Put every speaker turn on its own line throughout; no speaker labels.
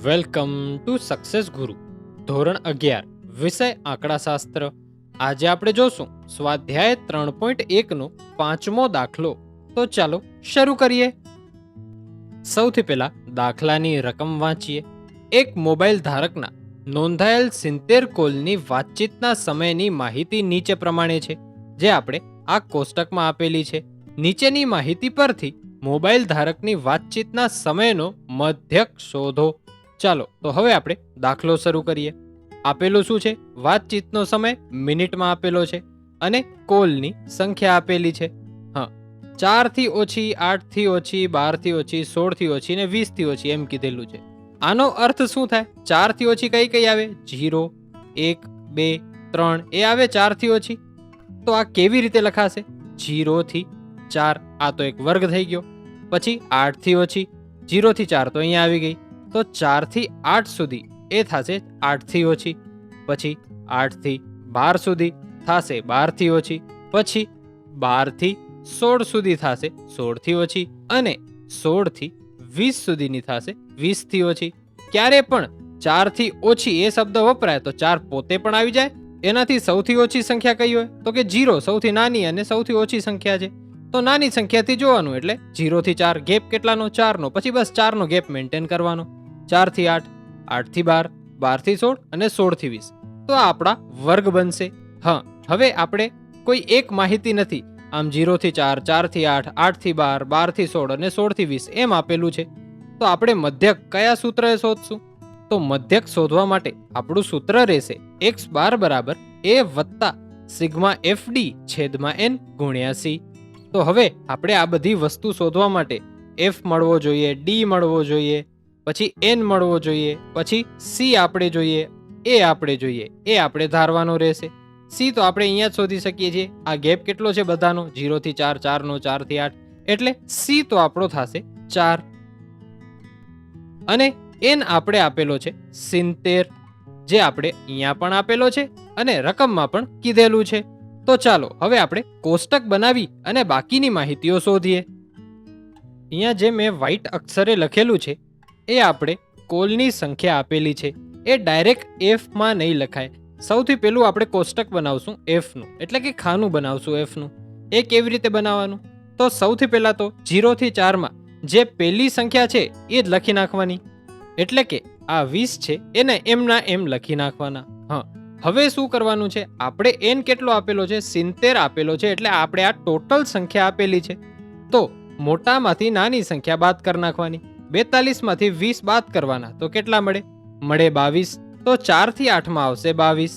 Welcome to success ગુરુ ધોરણ 11 વિષય આંકડાશાસ્ત્ર. આજે આપણે જોશું સ્વાધ્યાય 3.1 નો પાંચમો દાખલો. તો ચાલો શરૂ કરીએ. સૌથી પહેલા દાખલાની રકમ વાંચીએ. એક મોબાઈલ ધારકના નોંધાયેલ 70 કોલની વાતચીતના સમયની માહિતી નીચે પ્રમાણે છે, જે આપણે આ કોષ્ટકમાં આપેલી છે. નીચેની માહિતી પરથી મોબાઈલ ધારકની વાતચીતના સમયનો મધ્યક શોધો. ચાલો તો હવે આપણે દાખલો શરૂ કરીએ. આપેલું શું છે? વાતચીતનો સમય મિનિટમાં આપેલો છે અને કોલની સંખ્યા આપેલી છે. હા, 4 થી ઓછી, 8 થી ઓછી, 12 થી ઓછી, 16 થી ઓછી ને 20 થી ઓછી એમ કીધેલું છે. આનો અર્થ શું થાય? 4 થી ઓછી કઈ કઈ આવે? 0, 1, 2, 3 એ આવે 4 થી ઓછી. તો આ કેવી રીતે લખાશે? 0 થી 4, આ તો એક વર્ગ થઈ ગયો. પછી 8 થી ઓછી, 0 થી 4 તો અહીંયા આવી ગઈ. તો 4 થી 8 સુધી એ થશે 8 થી ઓછી. પછી 8 થી 12 સુધી થશે 12 થી ઓછી. પછી 12 થી 16 સુધી થશે 16 થી ઓછી. અને 16 થી 20 સુધીની થશે 20 થી ઓછી. ક્યારે પણ 4 થી ઓછી એ શબ્દ વપરાય તો 4 પોતે પણ આવી જાય. એનાથી સૌથી ઓછી સંખ્યા કઈ હોય? તો કે 0 સૌથી નાની અને સૌથી ઓછી સંખ્યા છે. તો નાની સંખ્યાથી જોવાનું, એટલે 0 થી 4 ગેપ કેટલાનો? 4 નો. પછી બસ 4 નો ગેપ મેન્ટેન કરવાનો. 4 થી 8, 8 થી 12, 12 થી 16 અને 16 થી 20. તો આ આપણા વર્ગ બનશે. હા, હવે આપણે કોઈ એક માહિતી નથી. આમ 0 થી 4, 4 થી 8, 8 થી 12, 12 થી 16 અને 16 થી 20 એમ આપેલું છે. તો આપણે મધ્યક કયા સૂત્રએ શોધશું? તો મધ્યક શોધવા માટે આપણું સૂત્ર રહેશે x બાર બરાબર a વત્તા સિગ્મા fd છેદમાં n ગુણ્યા c. તો હવે આપણે આ બધી વસ્તુ શોધવા માટે f મળવો જોઈએ, d મળવો જોઈએ, પછી n મળવો જોઈએ, પછી c આપણે જોઈએ, a આપણે જોઈએ. એ આપણે ધારવાનો રહેશે. c તો આપણે અહીંયા જ શોધી શકીએ છીએ. આ ગેપ કેટલો છે બધાનો? 0 થી 4, 4 નો, 4 થી 8. એટલે c તો આપણો થશે 4. અને n આપણે આપેલો છે 70, જે આપણે અહીંયા પણ આપેલો છે અને રકમમાં પણ કીધેલું છે. તો ચાલો હવે આપણે કોષ્ટક બનાવી અને બાકીની માહિતીઓ શોધીએ. અહીંયા જે મેં વ્હાઈટ અક્ષરે લખેલું છે એ આપણે કોલની સંખ્યા આપેલી છે. એ ડાયરેક્ટ f માં નહીં લખાય. સૌથી પહેલું આપણે કોષ્ટક બનાવશું f નું, એટલે કે ખાનું બનાવશું f નું. એ કેવી રીતે બનાવવાનું? તો સૌથી પહેલા તો 0 થી 4 માં જે પહેલી સંખ્યા છે એ જ લખી નાખવાની. એટલે કે આ 20 છે એને એમના એમ લખી નાખવાના. હા, હવે શું કરવાનું છે? આપણે n કેટલો આપેલો છે? 70 આપેલો છે. એટલે આપણે આ ટોટલ સંખ્યા આપેલી છે. તો મોટામાંથી નાની સંખ્યા બાદ કરી નાખવાની. 42 માંથી 20 બાદ કરવાના. તો કેટલા મળે? મળે 22. તો 4 થી 8 માં આવશે 22.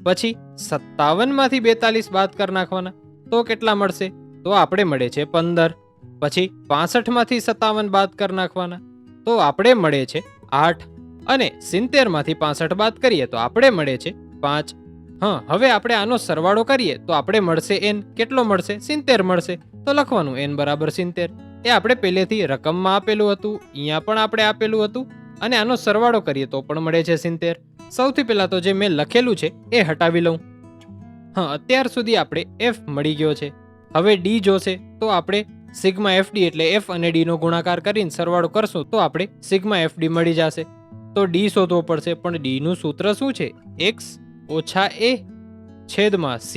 પછી 57 માંથી 42 બાદ કરી નાખવાના. તો કેટલા મળશે? તો આપણે મળે છે 15. પછી 65 માંથી 57 બાદ કરી નાખવાના. તો આપણે મળે છે 8. અને 70 માંથી 65 બાદ કરીએ તો આપણે મળે છે 5. હા, હવે આપણે આનો સરવાળો કરીએ તો આપણે મળશે n. કેટલો મળશે? 70 મળશે. તો લખવાનું n બરાબર 70. એ આપણે પહેલેથી રકમમાં આપેલું હતું, અહીંયા પણ આપણે આપેલું હતું. અને આનો સરવાળો કરીએ તો પણ મળે છે 70. સૌથી પહેલા તો જે મેં લખેલું છે એ હટાવી લઉં. હા, અત્યાર સુધી આપણે f મળી ગયો છે. હવે d જોશે તો આપણે સિગ્મા fd એટલે f અને d નો ગુણાકાર કરીને સરવાળો કરશું તો આપણે સિગ્મા fd મળી જશે. તો d શોધવો પડશે. પણ d નું સૂત્ર શું છે? x ઓછા a છેદમાં c.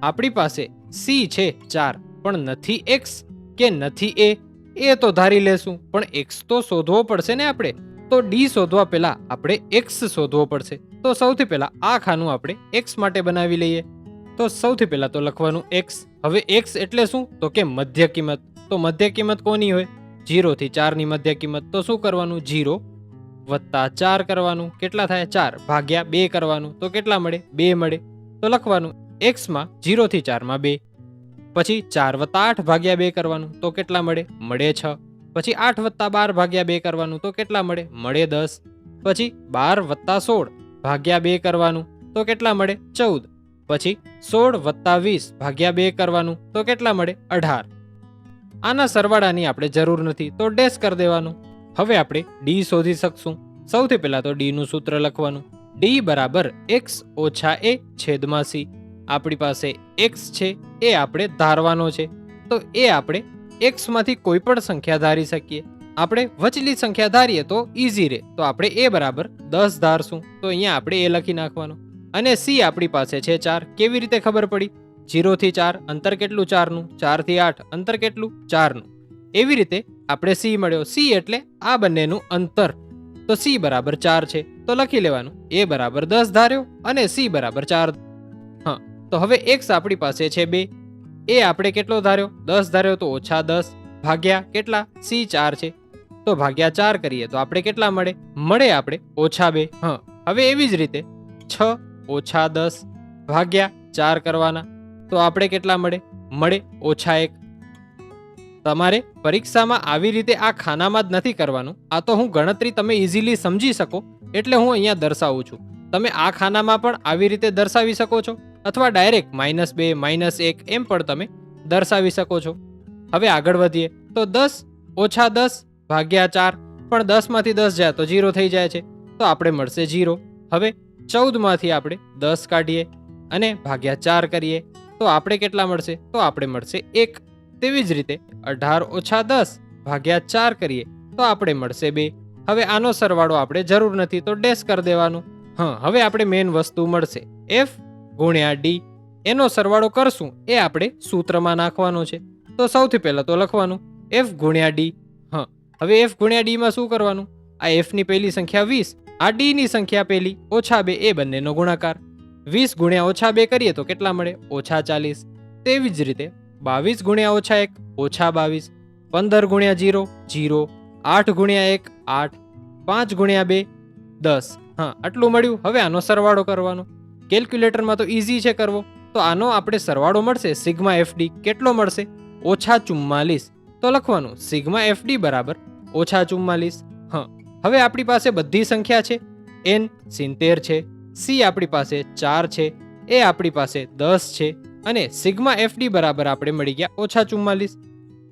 આપણી પાસે c છે 4, પણ નથી x કે નથી a એ તો ધારી લેશું, પણ x તો શોધવો પડશે ને આપણે. તો d શોધવા પહેલા આપણે x શોધવો પડશે. તો સૌથી પહેલા આ ખાનું આપણે x માટે બનાવી લઈએ. તો સૌથી પહેલા તો લખવાનું x. હવે x એટલે શું? તો કે મધ્ય કિંમત. તો મધ્ય કિંમત કોની હોય? 0 થી 4 ની મધ્ય કિંમત. તો શું કરવાનું? 0 વત્તા 4 કરવાનું. કેટલા થાય? 4 ભાગ્યા 2 કરવાનું. તો કેટલા મળે? 2 મળે. તો લખવાનું x માં 0 થી 4 માં 2. પછી 4 વત્તા 8 ભાગ્યા 2 કરવાનું. તો કેટલા મળે? મળે 6. પછી 8 વત્તા 12 ભાગ્યા 2 કરવાનું. તો કેટલા મળે? મળે 10. પછી 12 વત્તા 16 ભાગ્યા 2 કરવાનું. તો કેટલા મળે? 14. પછી 16 વત્તા 20 ભાગ્યા 2 કરવાનું. તો કેટલા મળે? 18. આના સરવાળાની આપણે જરૂર નથી, તો ડેશ કરી દેવાનું. હવે આપણે d શોધી શકશું. સૌથી પહેલા તો d નું સૂત્ર લખવાનું. d બરાબર x ઓછા a છેદમાં c. આપણી પાસે x છે એ આપણે ધારવાનો છે. તો એ આપણે x માંથી કોઈ પણ સંખ્યા ધારી શકીએ. આપણે વચલી સંખ્યા ધારીએ તો ઈઝી રહે, તો આપણે એ બરાબર 10 ધારશું, તો અહીંયા આપણે એ લખી નાખવાનું. અને સી આપણી પાસે છે 4. કેવી રીતે ખબર પડી? 0 થી 4 અંતર કેટલું 4 નું, 4 થી 8 અંતર કેટલું 4 નું. એવી રીતે આપણે સી મળ્યો. સી એટલે આ બંનેનું અંતર, તો સી બરાબર 4 છે, તો લખી લેવાનું એ બરાબર 10 ધાર્યો અને સી બરાબર 4. હા, તો હવે એક્સ આપણી પાસે છે 2. એ આપણે કેટલો ધાર્યો? 10 ધાર્યો, તો ઓછા 10 ભાગ્યા કેટલા? સી 4 છે, તો ભાગ્યા 4 કરીએ તો આપણે કેટલા મળે? મળે આપણે ઓછા 2. હા, હવે એવી જ રીતે 6 ઓછા 10 ભાગ્યા 4 કરવાના, તો આપણે કેટલા મળે? મળે ઓછા 1. તમારે પરીક્ષામાં આવી રીતે આ ખાનામાં જ નથી કરવાનું. આ તો હું ગણતરી તમે ઇઝીલી સમજી શકો એટલે હું અહીંયા દર્શાવું છું. તમે આ ખાનામાં પણ આવી રીતે દર્શાવી શકો છો, અથવા ડાયરેક્ટ -2 -1 એમ પણ તમે દર્શાવી શકો છો. હવે આગળ વધીએ તો 10 ઓછા 10 ભાગ્યા 4, પણ 10 માંથી 10 જાય તો 0 થઈ જાય છે, તો આપણે મળશે 0. હવે 14 માંથી આપણે 10 કાઢીએ અને ભાગ્યા 4 કરીએ તો આપણે કેટલા મળશે? તો આપણે મળશે 1. તેવી જ રીતે 18 ઓછા 10 ભાગ્યા 4 કરીએ તો આપણે મળશે 2. હવે આનો સરવાળો આપણે જરૂર નથી, તો ડેશ કરી દેવાનું. હા, હવે આપણે મેઇન વસ્તુ મળશે f ગુણ્યા d. એનો સરવાળો કરશું એ આપણે સૂત્રમાં નાખવાનો છે, તો સૌથી પહેલા તો લખવાનું f ગુણ્યા d. હા, હવે f ગુણ્યા d માં શું કરવાનું? આ f ની પહેલી સંખ્યા 20, આ d ની સંખ્યા પહેલી ઓછા 2, એ બંનેનો ગુણાકાર. 20 ગુણ્યા ઓછા 2 કરીએ તો કેટલા મળે? ઓછા 40. તેવી જ રીતે 22 ગુણ્યા ઓછા 1 ઓછા 22, 15 ગુણ્યા 0 0, 8 ગુણ્યા 1 8, 5 ગુણ્યા 2 10. હા, આટલું મળ્યું. હવે આનો સરવાળો કરવાનો. કેલ્ક્યુલેટરમાં તો ઈઝી છે કરવો, તો આનો આપણે સરવાળો મળશે સિગ્મા એફડી. કેટલો મળશે? ઓછા 44. તો લખવાનું સિગ્મા એફડી બરાબર ઓછા 44. હા, હવે આપણી પાસે બધી સંખ્યા છે. n 70 છે, સી આપણી પાસે 4 છે, એ આપણી પાસે 10 છે, અને સિગ્મા એફડી બરાબર આપણે મળી ગયા ઓછા 44.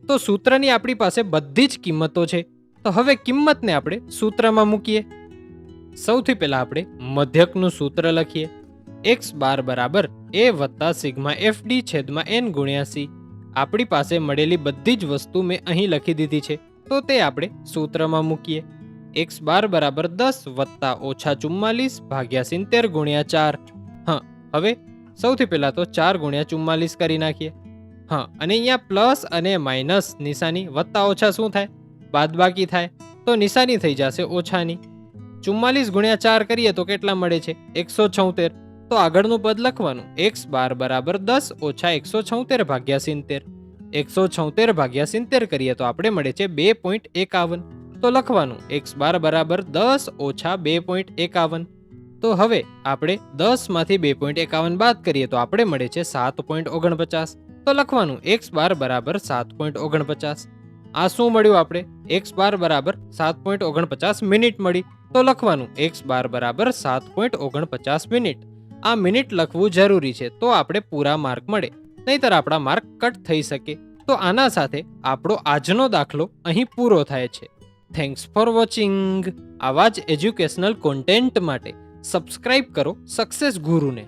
તો સૂત્રની આપણી પાસે બધી જ કિંમતો છે. તો હવે કિંમતને આપણે સૂત્રમાં મૂકીએ. સૌથી પહેલા આપણે મધ્યકનું સૂત્ર લખીએ. x બાર બરાબર a વત્તા સિગ્મા એફડી છેદમાં n ગુણ્યા સી. આપણી પાસે મળેલી બધી જ વસ્તુ મેં અહીં લખી દીધી છે, તો તે આપણે સૂત્રમાં મૂકીએ. x બાર બરાબર 10 વત્તા ઓછા 44 ભાગ્યા 70 ગુણ્યા 4. હા, હવે સૌથી પહેલા તો 4 ગુણ્યા 44 કરી નાખીએ. હા, અને અહીંયા પ્લસ અને માઇનસ નિશાની, વત્તા ઓછા શું થાય? બાદબાકી થાય, તો નિશાની થઈ જશે ઓછાની. 44 ગુણ્યા 4 કરીએ તો કેટલા મળે છે? 176. તો આગળનું પદ લખવાનું x બાર બરાબર 10 ઓછા 176 ભાગ્યા 70. 176 ભાગ્યા 70 કરીએ તો આપણે મળે છે 2.51. તો લખવાનું x બાર બરાબર 10 ઓછા 2.51. તો હવે આપણે 10 માંથી 2.51 બાદ કરીએ તો આપણે મળે છે 7.49. તો લખવાનું x બાર બરાબર 7.49. આ શું મળ્યું? આપણે x બાર બરાબર 7.49 મિનિટ મળી. તો લખવાનું x બાર બરાબર 7.49 મિનિટ. આ મિનિટ લખવું જરૂરી છે, તો આપણે પૂરા માર્ક મળે, નહીતર આપણા માર્ક કટ થઈ શકે. તો આના સાથે આપણો આજનો દાખલો અહીં પૂરો થાય છે. Thanks for watching. આવા જ એજ્યુકેશનલ કોન્ટેન્ટ માટે સબસ્ક્રાઇબ કરો સક્સેસ ગુરુને.